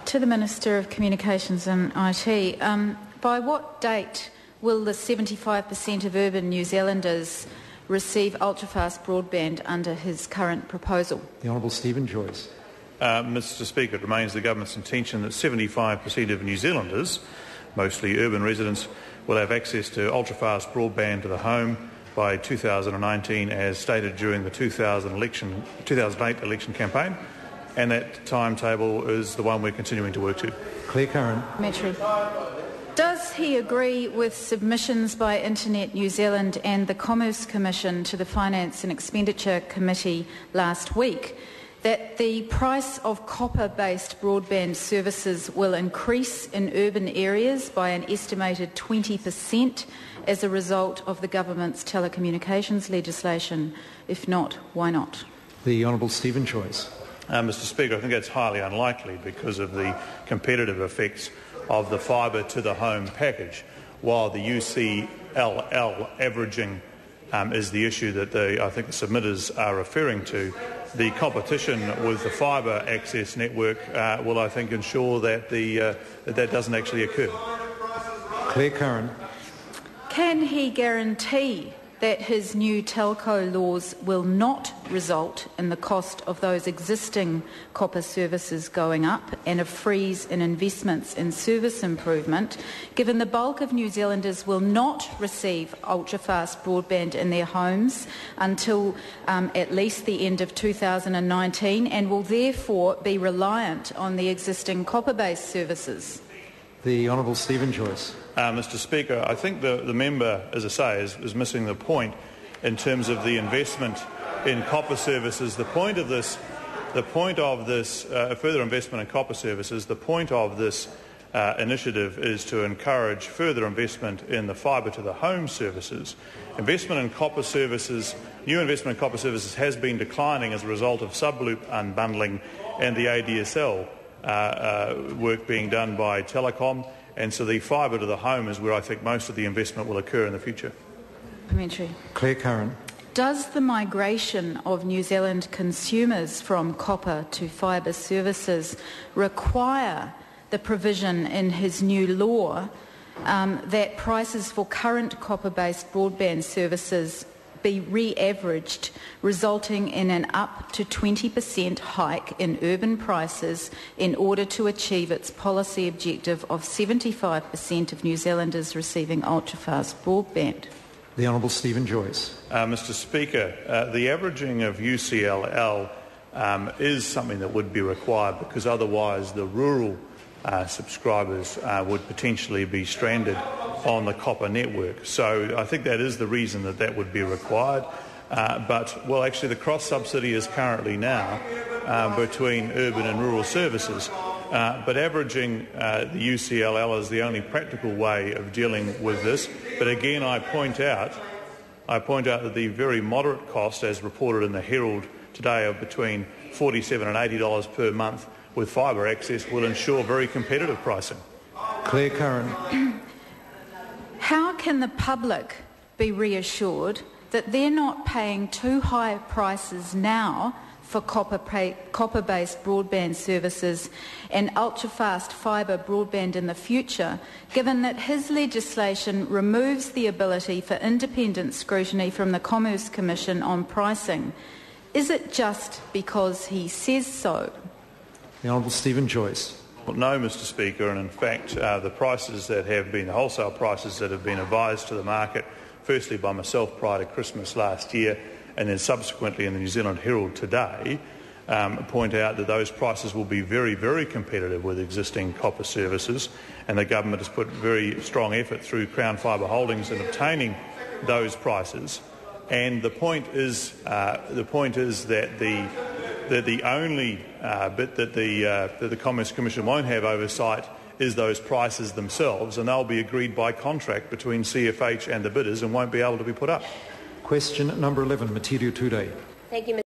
To the Minister of Communications and IT, by what date will the 75% of urban New Zealanders receive ultra-fast broadband under his current proposal? The Honourable Stephen Joyce. Mr Speaker, it remains the Government's intention that 75% of New Zealanders, mostly urban residents, will have access to ultra-fast broadband to the home by 2019, as stated during the 2008 election campaign, and that timetable is the one we're continuing to work to. Clare Curran. Does he agree with submissions by Internet New Zealand and the Commerce Commission to the Finance and Expenditure Committee last week that the price of copper-based broadband services will increase in urban areas by an estimated 20% as a result of the government's telecommunications legislation? If not, why not? The Honourable Stephen Joyce. Mr Speaker, I think that's highly unlikely because of the competitive effects of the fibre to the home package, while the UCLL averaging is the issue that I think the submitters are referring to. The competition with the fibre access network will, I think, ensure that that doesn't actually occur. Clare Curran. Can he guarantee that his new telco laws will not result in the cost of those existing copper services going up and a freeze in investments in service improvement, given the bulk of New Zealanders will not receive ultra-fast broadband in their homes until at least the end of 2019 and will therefore be reliant on the existing copper-based services? The Honourable Stephen Joyce. Mr Speaker, I think the member, as I say, is missing the point in terms of the investment in copper services. The point of this further investment in copper services, the point of this initiative is to encourage further investment in the fibre to the home services. Investment in copper services, new investment in copper services has been declining as a result of subloop unbundling and the ADSL work being done by Telecom, and so the fibre to the home is where I think most of the investment will occur in the future. Clare Curran. Does the migration of New Zealand consumers from copper to fibre services require the provision in his new law that prices for current copper-based broadband services be re-averaged, resulting in an up to 20% hike in urban prices in order to achieve its policy objective of 75% of New Zealanders receiving ultra-fast broadband? The Honourable Stephen Joyce. Mr Speaker, the averaging of UCLL is something that would be required because otherwise the rural subscribers would potentially be stranded on the copper network. So I think that is the reason that would be required. Actually the cross-subsidy is currently now between urban and rural services. But averaging the UCLL is the only practical way of dealing with this. But again, I point out that the very moderate cost, as reported in the Herald today, of between $47 and $80 per month with fibre access will ensure very competitive pricing. Clare Curran. How can the public be reassured that they're not paying too high prices now for copper-based broadband services and ultra-fast fibre broadband in the future, given that his legislation removes the ability for independent scrutiny from the Commerce Commission on pricing? Is it just because he says so? The Honourable Stephen Joyce. Well, no, Mr Speaker, and in fact the prices that have been, the wholesale prices that have been advised to the market, firstly by myself prior to Christmas last year and then subsequently in the New Zealand Herald today, point out that those prices will be very, very competitive with existing copper services, and the government has put very strong effort through Crown Fibre Holdings in obtaining those prices. And the point is that the only bit that the Commerce Commission won't have oversight is those prices themselves, and they'll be agreed by contract between CFH and the bidders and won't be able to be put up. Question number 11, Material Today. Thank you, Mr.